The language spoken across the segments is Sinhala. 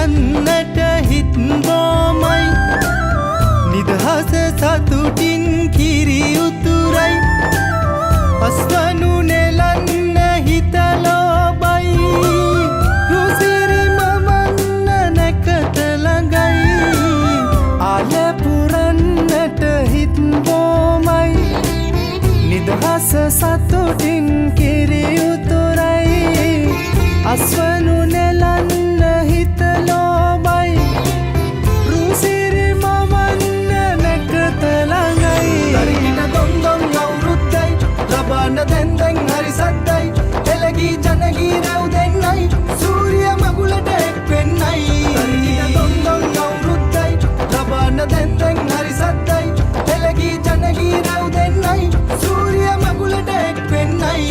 යන්නට හිත් බොමයි නිදහස සතුටින් කිරි උතුරයි අස්වනු නෙලන්න හිත ලෝබයි රුසිරි මවන්න නැකත ළඟයි ආල පුරන්නට හිත් බොමයි නිදහස සතුටින් කිරි උතුරයි අස්වනු නෙලන්න හිත ලෝබයි රුසිරි මවන්න නැකත ළඟයි දරිගින දොන්දොන් අවුරුද්දයි ලබන්න දැන් දැන් හරි සද්දයි එළගී ජනගී රැව් දෙන්නයි සූර්ය මගුලට එක් වෙන්නයි දරිගින දොන්දොන් අවුරුද්දයි ලබන්න දැන් දැන් හරි සද්දයි එළගී ජනගී රැව් දෙන්නයි සූර්ය මගුලට එක් වෙන්නයි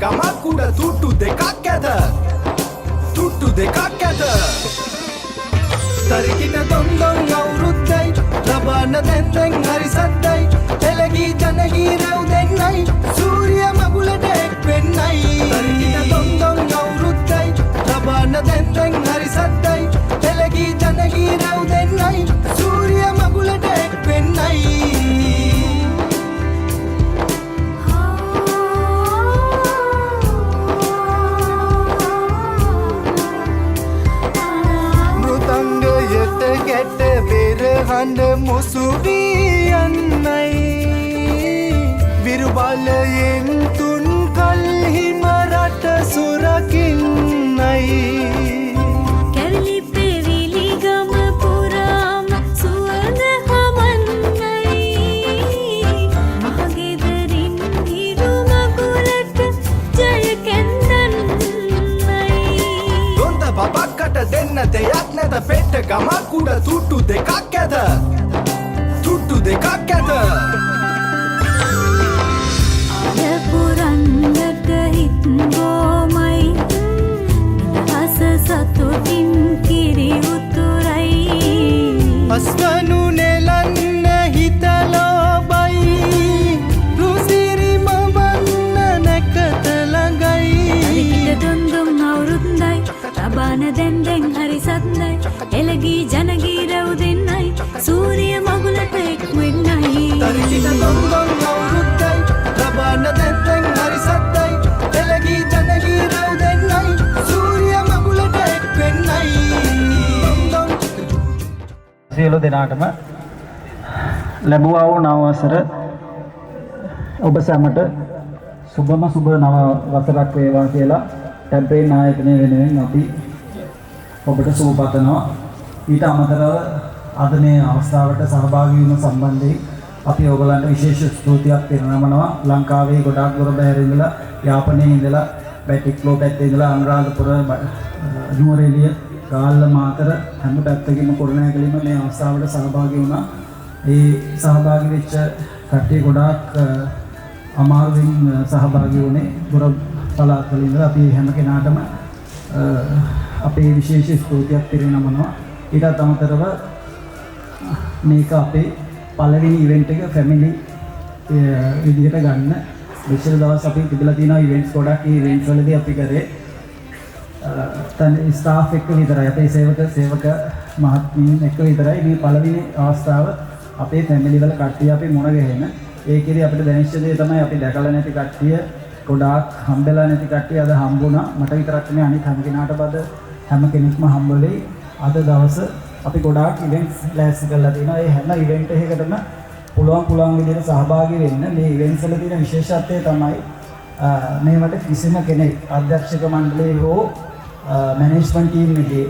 ගමක් උඩ තුට්ටු දෙකක් ඇත තුට්ටු දෙකක් ඇත තරිකින දොන්දොන් අවුරුද්දයි ලබන්න දැන් දැන් හරි සද්දයි එළගී ජනගී රැව් දෙන්නයි සූර්ය මගුලට එක් වෙන්නයි තරිකින දොන්දොන් අවුරුද්දයි ලබන්න දැන් දැන් හරි සද්දයි එළගී ජනගී රැව් දෙන්නයි සූර්ය මගුලට එක් වෙන්නයි හඬ මුසුවී යන්නයි විරුබලයෙන් තුන් කල්හිම රට සුරකින්නයි කැවිලි පෙවිලි ගම පුරාම සුවඳ හමන්නයි මහගෙදරින් හිරු මගුලට ජය කැන්දන්නයි දොන්ද බබක්කට දෙන්න දෙයක් නැත පෙට්ට ගමක් උඩ තුට්ටු දෙකක් ඇත තුට්ටු දෙකක් ඇත පුරන්නට හිත් බොමයි නිදහස සතුටින් කිරි උතුරයි අස්වනු නෙලන්න හිත ලෝබයි රුසිරි මවන්න නැකත ළඟයි අරිකිට දොන්දොන් අවුරුද්දයි ලබාන දැන් දැන් හරි සද්දයි එළගී ජනගී රැව් දෙන්නයි සූර්ය මගුලට එක් වෙන්නයි තරිකිට දොන්දොන් අවුරුද්දයි ලබන්න දැන් දැන් හරි සද්දයි එළගී ජනගී රැව් දෙන්නයි සූර්ය මගුලට එක් වෙන්නයි සියලු දෙනාටම ලැබුවා වූ නව වසර ඔබ සැමට සුබම සුබ නව වසරක් වේවා කියලා කැම්පේන් ආයතනය වෙනුවෙන් අපි ඔබට සුබ පතනවා. ඊට අමතරව අද මේ අවස්ථාවට සහභාගී වීම සම්බන්ධයෙන් අපි ඔයගලන්ට විශේෂ ස්තුතියක් පෙරනමනවා. ලංකාවේ ගොඩාක් දුර බැහැර ඉඳලා යාපනයේ ඉඳලා බැටික්ලෝ පැත්තේ ඉඳලා අනුරාධපුර නුවරඑළිය ගාල්ල මාතර හැම පැත්තකින්ම කරුණාකරලා මේ අවස්ථාවට සහභාගී වුණා. ඒ සහභාගී වෙච්ච කට්ටිය ගොඩාක් අමාරුවෙන් සහභාගී වුණේ. දුර පළාත් වල ඉඳලා අපි හැම කෙනාටම අපේ විශේෂ ස්තුතියක් පිරිනමනවා. ඊටත් අමතරව මේක අපේ පළවෙනි ඉවෙන්ට් එක ෆැමිලි විදිහට ගන්න. විශේෂ දවස් අපි තිබිලා තියෙනවා ඉවෙන්ට්ස් ගොඩක්. ඒ ඉවෙන්ට්ස් වලදී අපි කරේ තන ස්ටාෆ් එක්ක විතරයි, අපේ සේවක මහත්මීන් එක්ක විතරයි මේ පළවෙනි අවස්ථාව අපේ ෆැමිලි වල කට්ටිය අපි මුණ ගැහෙන. ඒකෙදි අපිට දැනෙච්ච දේ තමයි අපි දැකලා නැති කට්ටිය ගොඩාක් හම්බෙලා නැති කට්ටිය අද හම්බුණා. මට විතරක් නෙමෙයි අනිත් හැම කෙනාට බද හැම කෙනෙක්ම හම්බුනේ. අද දවස අපි ගොඩාක් ඉවෙන්ට්ස් ලෑස්ති කරලා තියෙනවා. ඒ හැම ඉවෙන්ට් එකකටම පුළුවන් විදිහට සහභාගී වෙන්න. මේ ඉවෙන්ට්ස් වල තියෙන විශේෂත්වය තමයි මේවට කිසිම කෙනෙක් අධ්‍යක්ෂක මණ්ඩලයේ හෝ මැනේජ්මන්ට් ටීම් එකේ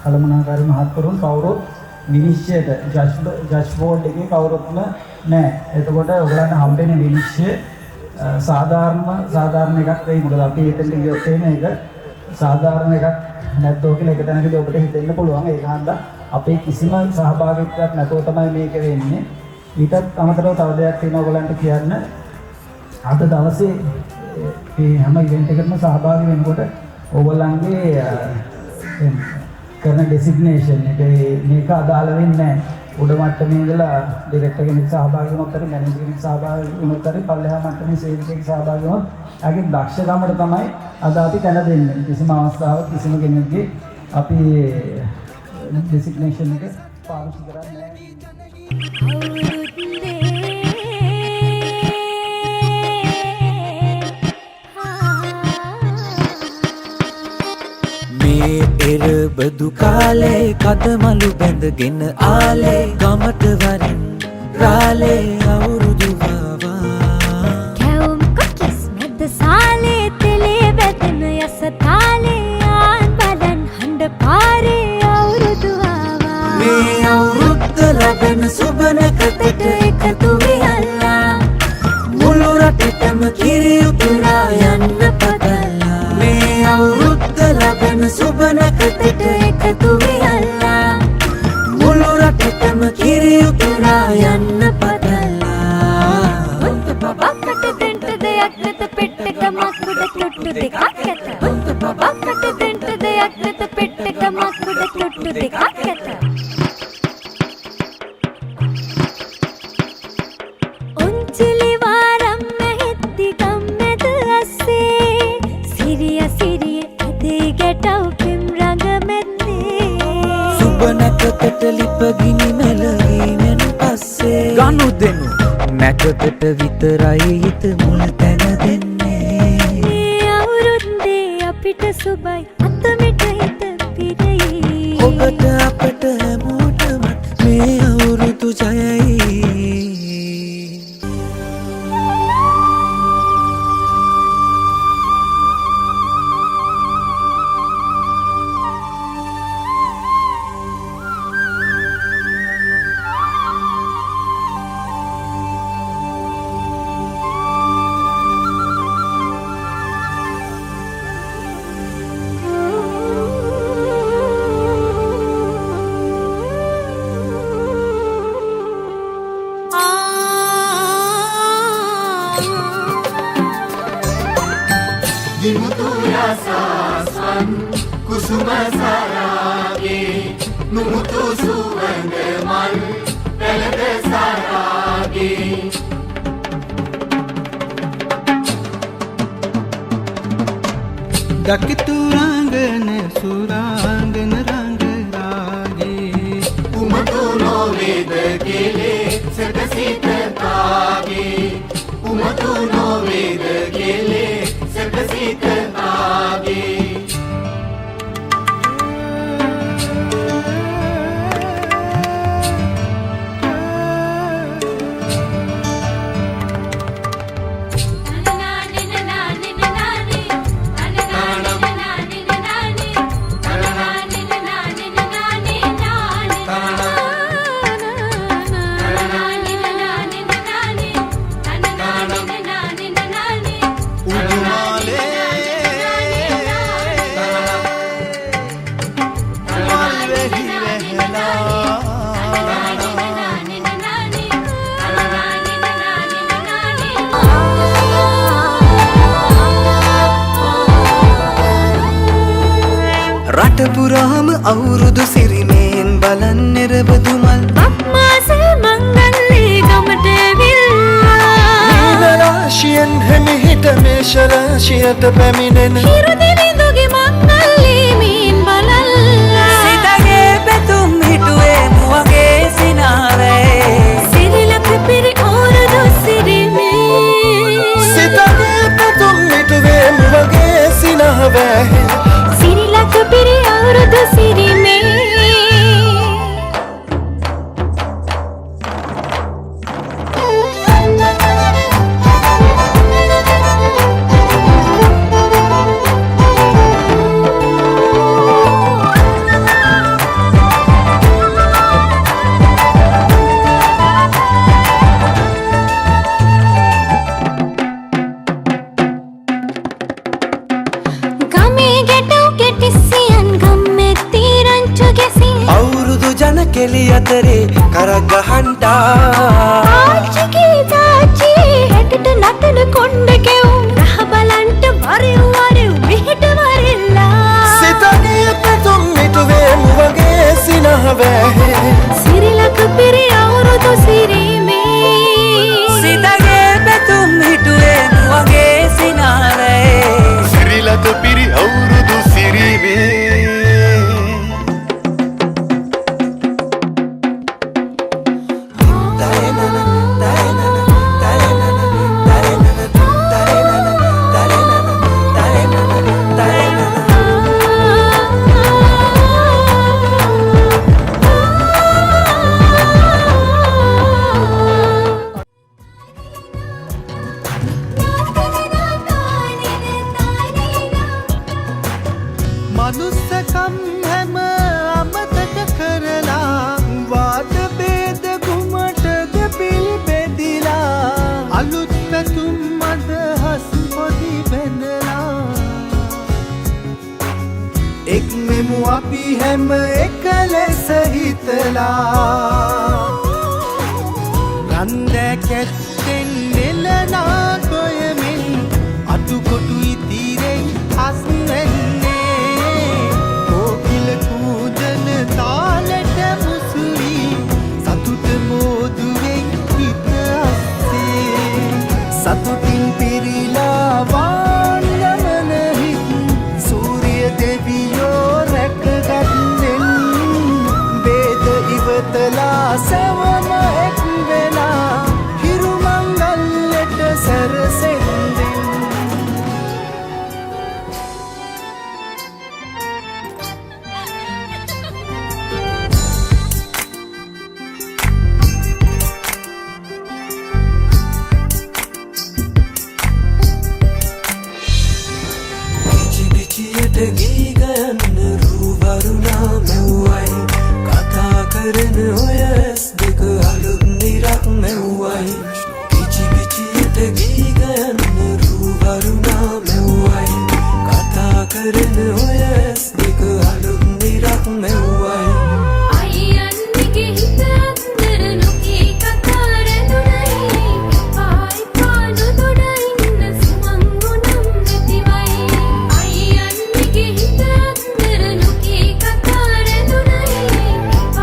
කළමනාකාරී මහත්වරුන් කවුරුත් විනිශ්චයට ජජ් බෝඩ් එකේ කවුරුත් නැහැ. එතකොට ඔයගලන්ට හම්බෙන විනිශ්චය සාධාරණ එකක් වෙයි. මොකද අපි එතනට ගියොත් මේක සාධාරණ එකක් නැද්දෝ කියලා එක තැනකදී ඔබට හිතෙන්න පුළුවන්. ඒක හන්දා අපේ කිසිම සහභාගීත්වයක් නැතුව තමයි මේක වෙන්නේ. ඊටත් අමතරව තව දෙයක් තියෙනවා ඔයගලන්ට කියන්න. අද දවසේ මේ හැම ඉවෙන්ට් එකකටම සහභාගී වෙනකොට ඔයගලන්ගේ කරන ඩෙසිග්නේෂන් එක මේක අදාළ වෙන්නේ නැහැ. උඩ මට්ටමේ ඉඳලා ඩිරෙක්ටර් කෙනෙක් සහභාගී වුණොත් හරි මැනේජර් කෙනෙක් සහභාගී වුණොත් හරි පල්ලෙහා මට්ටමේ සේල්ස් කෙනෙක් සහභාගී වුණොත් ඒකේ දක්ෂකමට තමයි අද අපි තැන දෙන්නේ. කිසිම අවස්ථාවක කිසිම කෙනෙක්ගේ අපි ඩෙසිග්නේෂන් එක පාවිච්චි කරන්නේ නැහැ. එරබදු කාලේ කදමලු බැඳගෙන ආලේ ගමට වරින් රාලේ අවුරුදු වවා කැවුම් කොකිස් මැද සාලේ තෙලේ බැදෙන යස තාලේ ආන් බලන් හඬ පාරේ අවුරුදු වවා මේ අවුරුද්ද ලැබෙන සුබනකතට එකතු වෙලා මුළු රටටම කිරි උතුරා යන්න පතලා මේ අවුරුද්ද ලැබෙන සුබනකතට එකතු වෙලා මුළු රටටම කිරි උතුරා යන්න පතලා උන්ට බබක්කට දෙන්න දෙයක් නැත පෙට්ටක මකුඩ තුට්ටු දෙකක් ඇත උන්ට බබක්කට දෙන්න දෙයක් නැත පෙට්ටක මකුඩ තුට්ටු දෙකක් ඇත උන්චිලි වාරම් මෙහෙත්ති ගම්මැද අස්සේ සිරිය ඇදී ගැටව් පිම් රඟ මැද්දේ සුබනකතට ලිපගිනි මෙලවීමෙන් පස්සේ ගනු දෙනු නැකතට විතරයි හිත මුල් තැන දෙන්නේ මේ අවුරුද්දේ අපිට සුබයි අතමිට හිත පිරෙයි ඔබට අපට හැමෝටම මේ අවුරුදු ජයයි Dimutu rasaswan kusuma sarage numutu suwanga mal pelada sarage dakitu rangana surangana rangarage umatu no veda gele sadasita tage umatu no veda gele sadasita tage රටපුරාම අවුරුදු සිරිමයෙන් බලන් එරබදු මල් බක්මාසල් මංගල්ලේ ගමට ඇවිල්ලා රාශියෙන් හැමිහිට මේෂ රාශියට පැමිණෙන හිරුදිවිඳුගේ මංගල්ලේ මීන් බලල්ලා සිතගේ පැතුම් හිටුවේ මුවගේ සිනාවේ සිරිලක පිරි අවුරුදු සිරිමේ සිතගේ පැතුම් හිටුවේ මුවගේ සිනාවේ සිරිලක පිරි අවුරුදු සිරිමේ කෙලි අතරේ කරක් ගහන්ඩා ආච්චිගේ තාච්චියේ හැටට නටන කොණ්ඩ කෙවුම් රහ බලන්ට වරෙව් වරෙව් මෙහෙට වරෙල්ලා සිතගේ පැතුම් මිටුවේ මුවගේ සිනහ වැහේ සිරිලක පිරි අවුරුදු සිරීමේ සිතගේ පැතුම් හිටුවේ මුවගේ සිනාවේ සිරිලක පිරි අවුරුදු සිරීමේ මනුස්සකම් හැම අමතක කරලා වාද බේද කුමටද පිළිපෙදිලා අලුත් පැතුම් අදහස් පොදි බැඳලා එක් මෙමු අපි හැම එක ලෙස හිතලා රන්දෑ කැත්තෙන් නෙලනා ගොයමින් අතුකොටු ඉතිරෙයි අස්නෙන්නේ කෝකිල කූජන තාලට මුසුරි සතුට මෝදුවෙන් හිත අස්සේ සතුටින් පිරිලා වාන්ගමන හිත් සූරිය දෙවියෝ රැකගන්නෙන් බේද ඉවතලා සැවම එක් වෙලා හිරු මංගල්ලට සැරසෙන්දෙන් පිචියට ගී ගයන්න රූවරුණා මෙව්වයි කතා කරන ඔය ඇස් දෙක අලුත් නිරක් මෙව්වයි පිචියට ගී ගයන්න රූවරුණා මෙව්වයි කතා කරන ඔය ඇස් දෙක අලුත් නිරක් මෙව්වයි අයියන්නිගේ හිත අත්තර නොකී කතා රැඳුනයි ආයි පාඩු දොඩ ඉන්න සුමං ගුණම් නැතිවයි අයියන්නිගේ හිත අත්තර නොකී කතා රැඳුනයි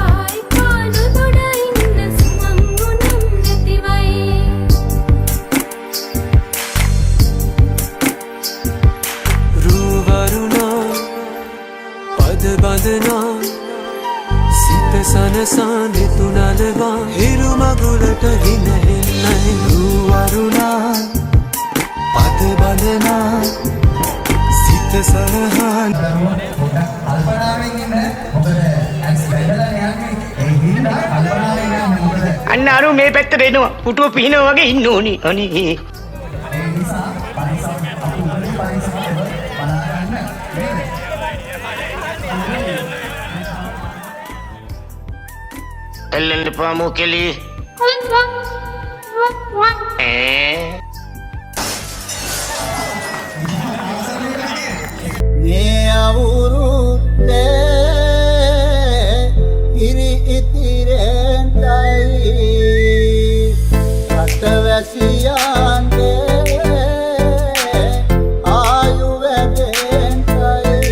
ආයි පාඩු දොඩ ඉන්න සුමං ගුණම් නැතිවයි රූවරුණා පද බඳනා සිත සනසා දෙතුනලවා හිරු මගුලට හිනහෙන්නයි වරුණා පද බඳනා සිත සනහන් අන්න අරු මේ පැත්තට එනවා පුටුව පිහිනවා වගේ ඉන්න ඕනි අනේ එල්ලෙන්න පාමු කෙලි මේ අවුරුද්දේ ඉරි ඉතිරෙන්ටයි රටවැසියන්ගේ ආයු වැඩෙන්ටයි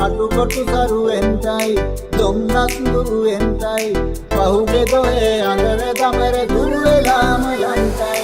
අටුකොටු කරුවෙන්ටයි දුම්නස් දුරුවෙන්ටයි පහුගේ දොයේ අඟර දමර දුරු වෙලාම යන්ටයි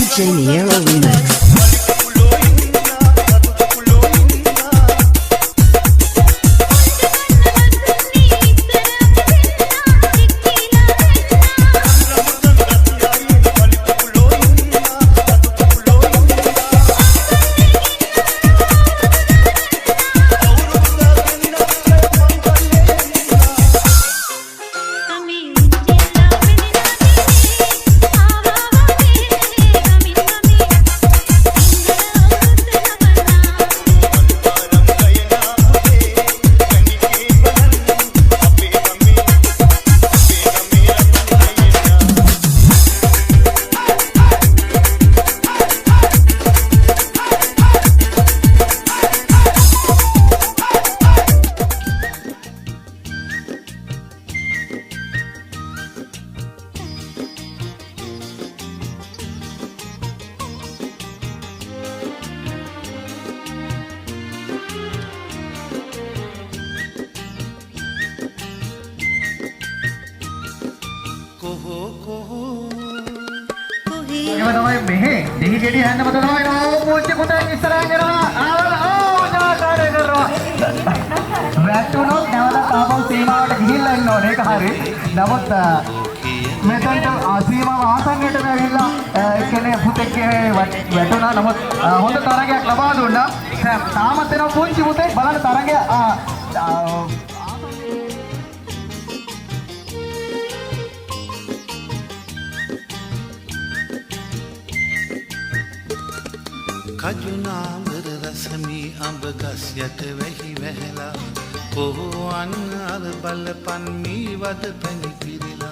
DJ Niero Remix. මෙහෙ දෙහි ගෙඩි හැන්න මත තමයි නෝ පූජ්‍ය පුතෙන් ඉස්සරහින් යනවා. නාකාරය කරනවා. වැටුනොත් නැවත ආපහු සීමාවට ගිහිල්ලා ඉන්න ඕනේ. ඒක හරි. නමුත් මෙතනට සීමාව ආසන්නයටම ඇවිල්ලා එක්කෙනෙක් පුතෙක්ගේ වැටුණා. නමුත් හොඳ තරගයක් ලබා දුන්නා. තාමත් එනවා පුංචි පුතෙක් බලන්න තරගය කජුනාමර රසමී අඹ ගස් යට වැහි වැහැලා කොහොන් අර බලපන් මී වද පැණි පිරিলা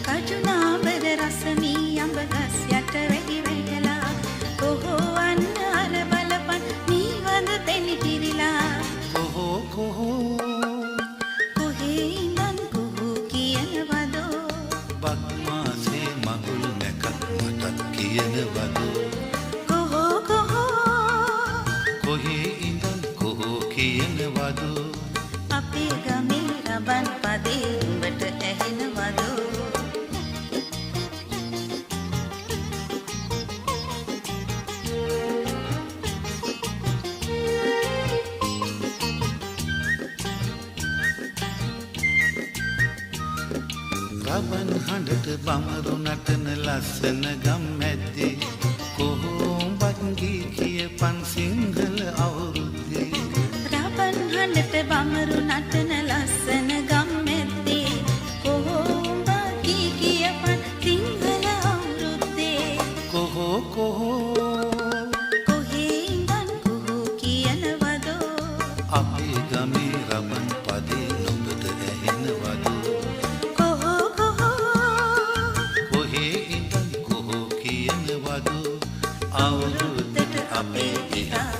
කජුනාබර රසමී අඹ ගස් යට වැහි වැහලා කොහොන් අර බලපන් මී වද පැණි පිරিলা කොහෝ කොහේ ඉඳන් කොහෝ කියනවදෝ බක්මාසේ මගුල් නැකත් මටත් කියනවදෝ කොහේ ඉඳන් කොහෝ කියනවදෝ අපේ ගමේ රබන් පදේ උඹට ඇහෙනවදෝ රබන් හඬට බමරු නටන ලස්සන ගම් මැද්දේ කොහොඹත් ගී කියපන් සිංහල අවුරුද්දේ රබන් හඬට බමරු නටන ලස්සන ගම් මැද්දේ කොහොඹ කී කියපන් සිංහල අවුරුද්දේ කොහේ ඉඳන් කොහෝ කියනවදෝ අපේ ගමේ රබන් පදේ නුඹට ඇහෙනවදෝ කොහේ ඉඳන් කොහෝ කියනවදෝ අවුරුද්දට අපේ දිහා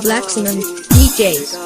Blacksinum DJs.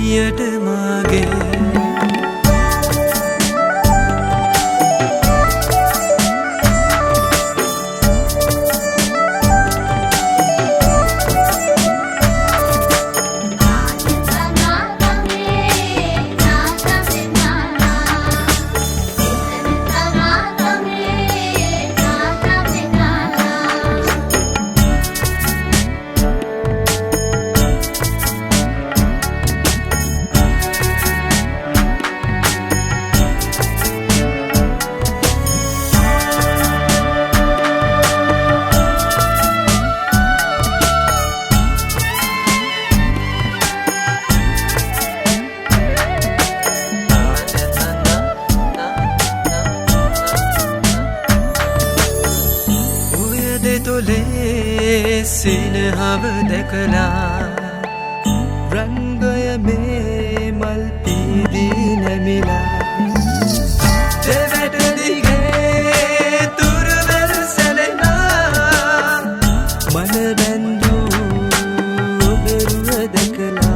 හියට මාගේ සිනහව දැකලා රංගය මේ මල් පීදී නැමිලා දෙවැට දිගේ තුරවැල් සැලෙනා මන බැන්දූ ඔබරුව දැකලා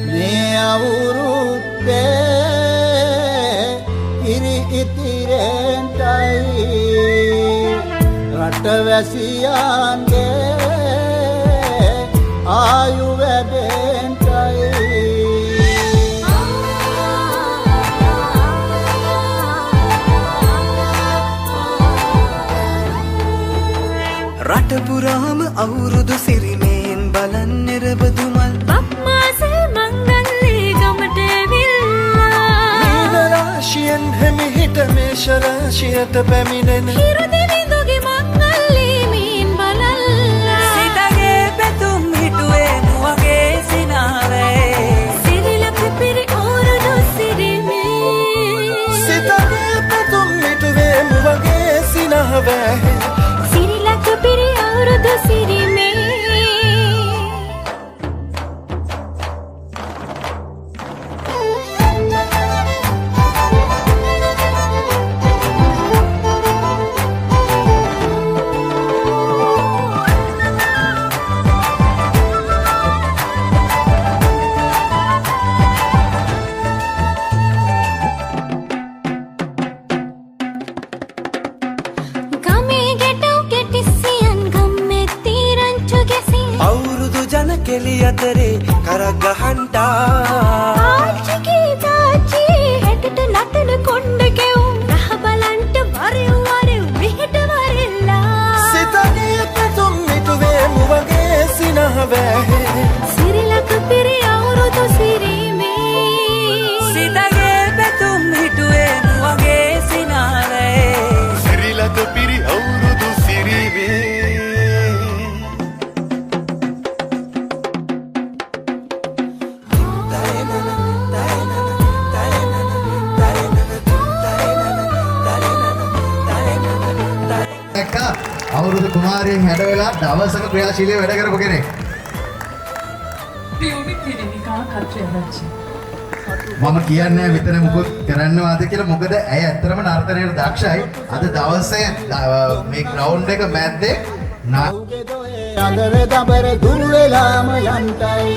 මේ අවුරුද්දේ ඉරි ඉතිරෙන්ටයි රටවැසියන්ගේ ආයු වැඩෙන්ටයි රට පුරාම අවුරුදු සිරිමයෙන් බලන් නිරබදුමල් බක්මාසේ මංගල්ලේ ගමට ඇවිල්ලා රාශියෙන් හැමිහිට මේෂ රාශියට පැමිණෙන හිරු දෙවිඳුගේ මංගල්ලේ මීන් බලල්ලා සිතගේ පැතුම් හිටුවේ මුවගේ සිනාවේ සිරිලක පිරි ඕරුදු සිරිමේ සිතගේ පැතුම් හිටුවේ මුවගේ සිනාවේ සිරිලක පිරි ඕරුදු සිරිමේ කෙලි අතරේ කරක් ගහන්ටා ආච්චිගේ තාච්චි හැටට නටන කොණ්ඩ කෙවුම් රහ බලන්ට වරෙව් වරෙව් මෙහෙට වරෙල්ලා සිතගේ පැතුම් හිටුවේ මුවගේ සිනහවේ සිරිලක පිරි අවුරුදු සිරිමේ සිතගේ පැතුම් හිටුවේ මුවගේ සිනාවේ සිරිලක පිරි අවුරුදු සිරිවේ අවුරුදු කුමාරයෙන් හැඩ වෙලා දවසක ක්‍රියාශීලීව වැඩ කරපු කෙනෙක්. මම කියන්නේ විතර මුකුත් කරන්නවාද කියලා මොකද ඇය ඇත්තටම නර්තනයට දක්ෂයි. අද දවසේ මේ ග්‍රවුන්ඩ් එක මැද්දේ අදර දබර දුර වෙලාම යන්ටයි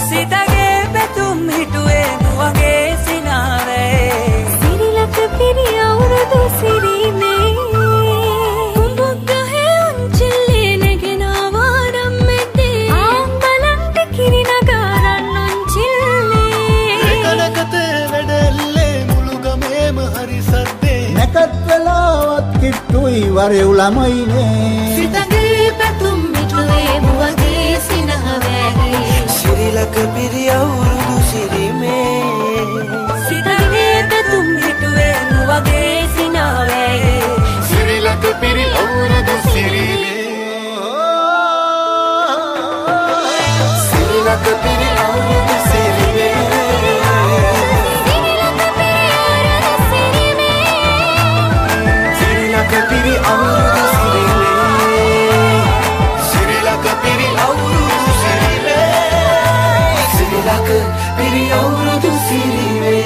සිතගේ පැතුම් හිටුවේ මුවගේ සිනාවේ වරෙව් ළමයිනේ සිතගේ පැතුම් මිටුවේ මුවගේ සිනහ වෑගේ සිරිලක පිරි අවුරුදු සිරිමේ සිතගේ පැතුම් මිටුවේ මුවගේ සිනහ වෑගේ සිරිලක පිරි අවුරුදු සිරිමේ සිරිලක පිරි අවුරුදු සිරිමේ සිරිලක පිරි අවුරුදු සිරිමේ සිරිලක පිරි අවුරුදු සිරිමේ සිරිලක පිරි අවුරුදු සිරිමේ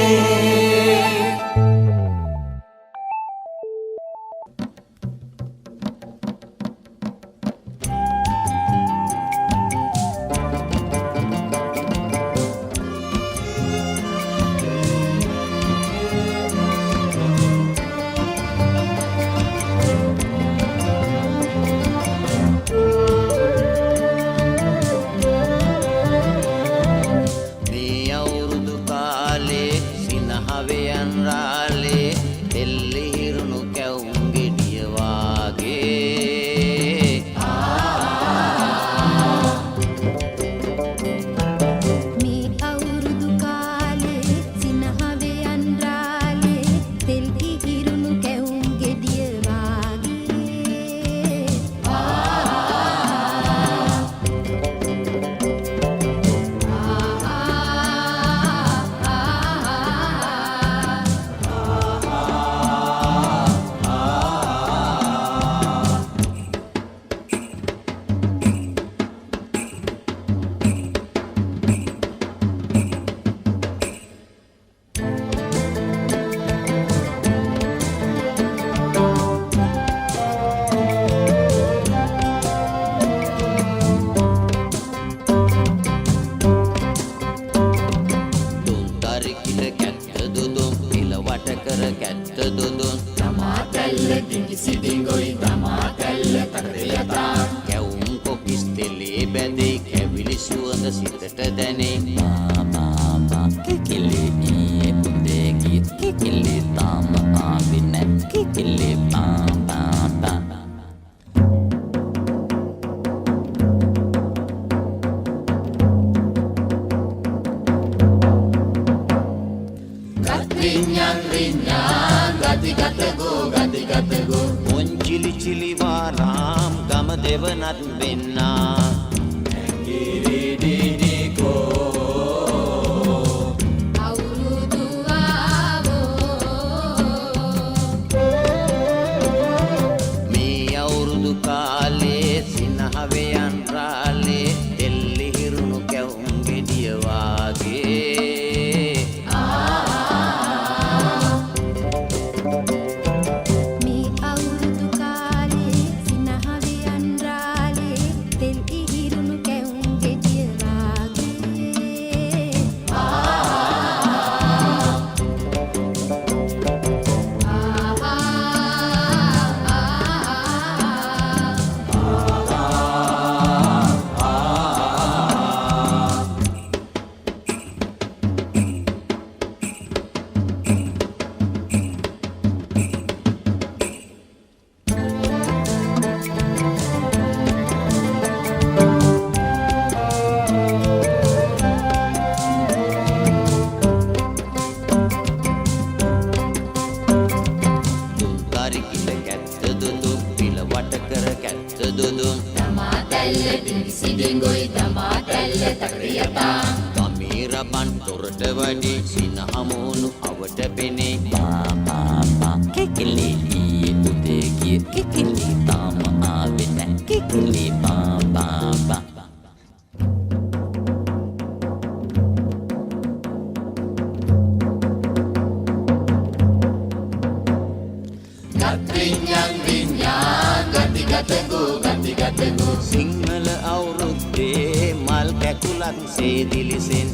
සිංහල අවුරුද්දේ මල් කැකුලක් සේ දිලිසෙන්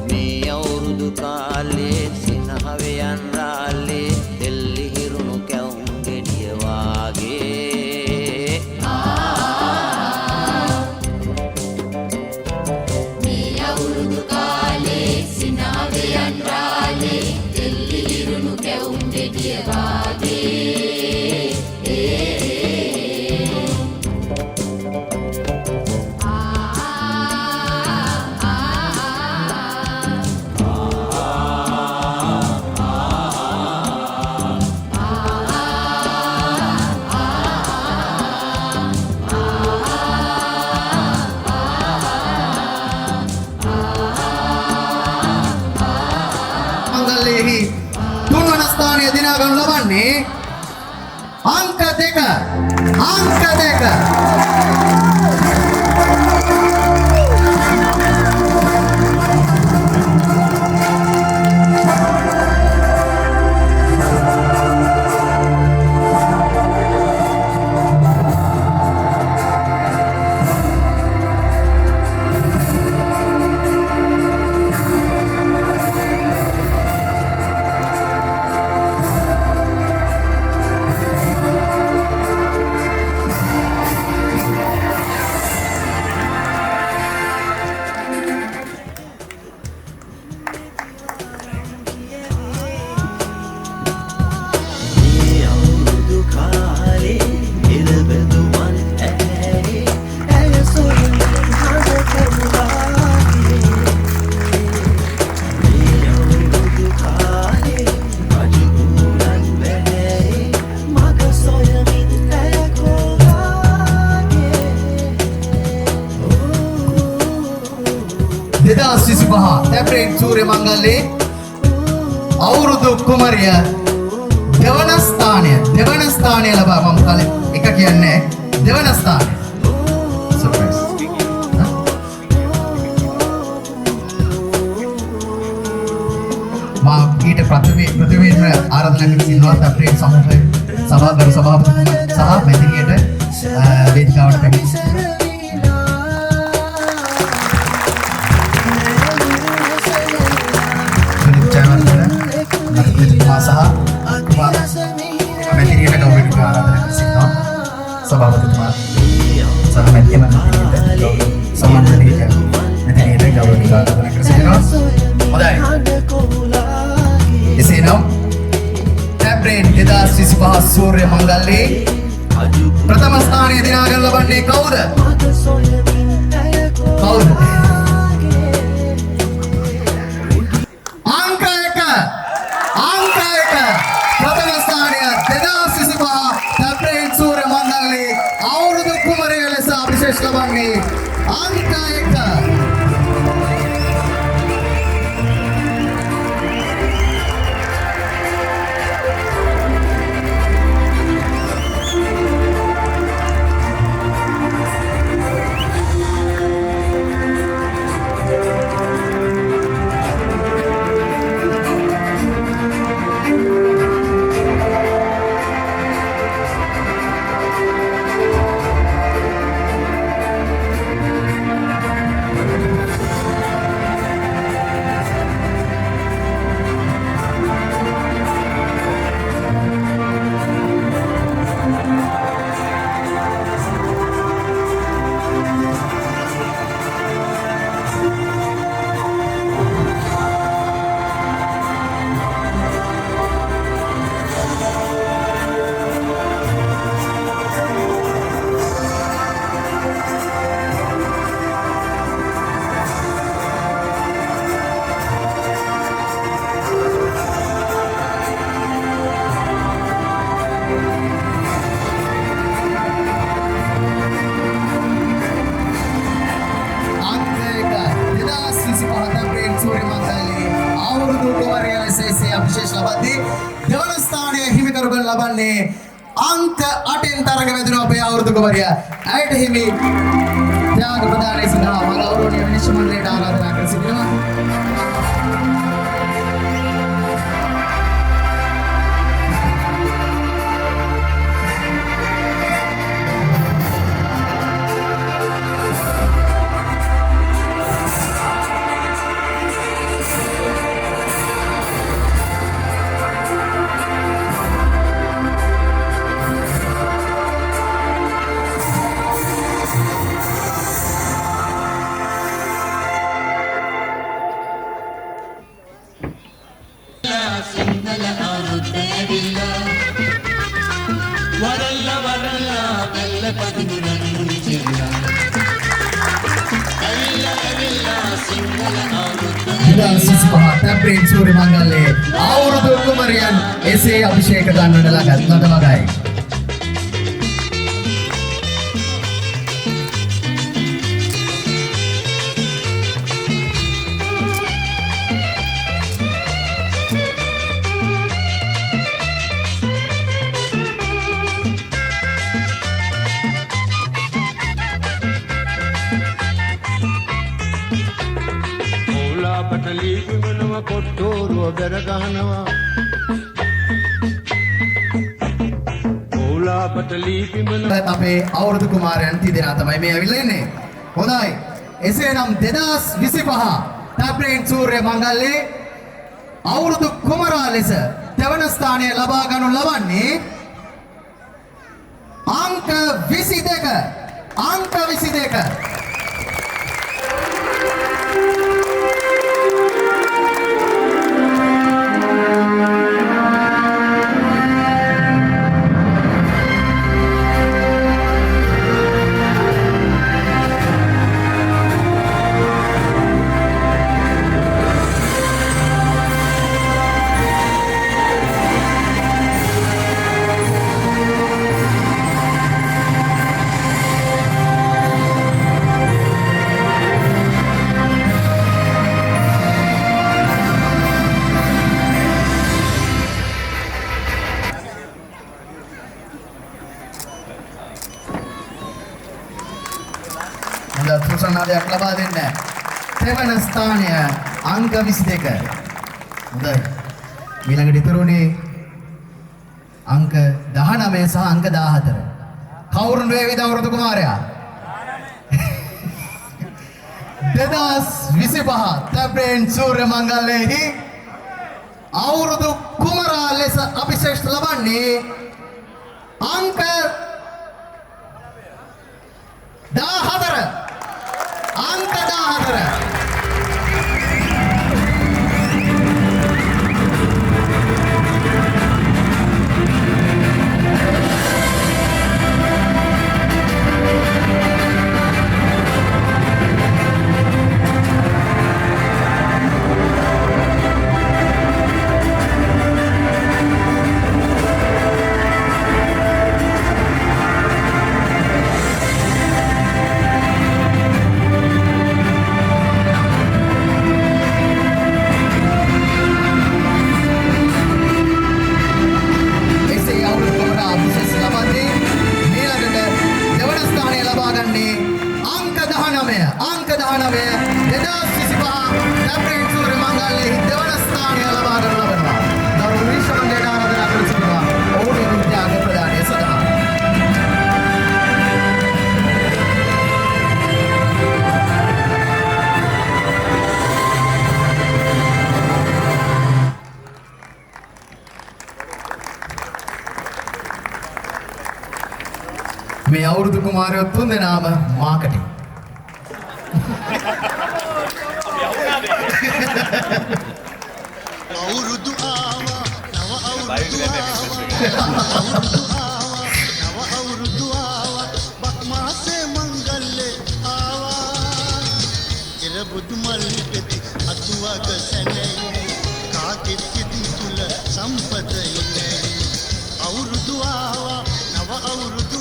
මේ අවුරුදු කාලේ සිනහවයන් රාලේ දෙල්ලි හිරුණු කැවුම් ගෙඩිය වාගේ විභාගයේහි තුන්වන ස්ථානය දිනා ගනු ලබන්නේ අංක 2 අංක 2025 තැපරේන් සූර්ය මංගල්‍යයේ අවුරුදු කුමරිය දෙවන ස්ථානය ලබා මම කලින් එක කියන්නේ දෙවන ස්ථානය සර්ප්‍රයිස් මා ඊට ප්‍රතිවේදන ආරාධනා කර සිටිනවා තැපරේන් සමූහයේ සභාපතිතුමා සහ මැදිරියට වේදිකාවට පැමිණ සිටිනවා සහ මැදිරියට ගෞරවයෙන් ආරාධනා කර සිටිනවා සභාපතිතුමා සහ මැදිරියට ගෞරවයෙන් ආරාධනා කර සිටිනවා හොඳයි එසේනම් තැපරේන් 2025 සූර්ය මංගල්‍යයේ ප්‍රථම ස්ථානය දිනා ගන්න ලබන්නේ කවුද ලබන්නේ අංක 8න් තරඟ වැදුණු අපේ අවුරුදු කුමරිය ඇයට හිමි ත්‍යාග ප්‍රදානය සඳහා මම ගෞරවනීය විනිශ්චය මණ්ඩලයට ආරාධනා කර සිටිනවා. තැපරේන් සූර්ය මංගල්‍යයේ අවුරුදු කුමරියන් එසේ අභිෂේක ගන්නට ළඟ වගයි. කොට්ටෝරුව බැර ගහනවා ඕලාපට ලීපිඹන අපේ අවුරුදු කුමාරයන් තිදෙනා තමයි මේ ඇවිල්ලා ඉන්නේ. හොඳයි. එසේනම් 2025 ටැබ්‍රේන් සූර්ය මංගල්‍යයේ අවුරුදු කුමරා ලෙස දෙවන ස්ථානය ලබා ගනු ලබන්නේ අංක 22. අංක 22. සුසනාදයක් ලබා දෙන්න. තෙවන ස්ථානය අංක 22. හොඳයි. ඊළඟට ඉතුරුනේ අංක 19 සහ අංක 14. කවුරුන් වේවිද අවුරුදු කුමාරයා? 2025 ටැබ්‍රේන් සූර්ය මංගල්‍යයේ අවුරුදු කුමරා ලෙස අභිෂේක ලබන්නේ අංක 14. අංක 14. මේ අවුරුදු කුමාරයෝ තුන් දෙනාම මාකටිං. අවුරුදු ආවා නව අවුරුදු ආවා බක් මාසේ මංගල්ලේ ආවා ඉර බුදු මල්ලි පෙති අතුවක සැනේ කාගෙත් සිත් තුල සම්පතයි අවුරුදු ආවා නව අවුරුදු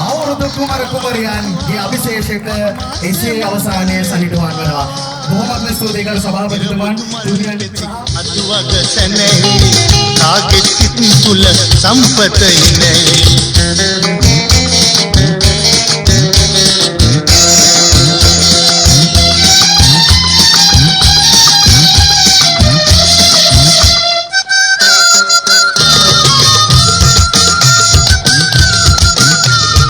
අවුරුදු කුමාර කුමරියන්ගේ අභිෂේකයට එසේ අවසානයේ සනිටුවන් වෙනවා. බොහොමත්ම ස්තුතියි කර සභාපතිතුමන් අතුවක සැනේ කාගෙත් සිත් තුල සම්පතයි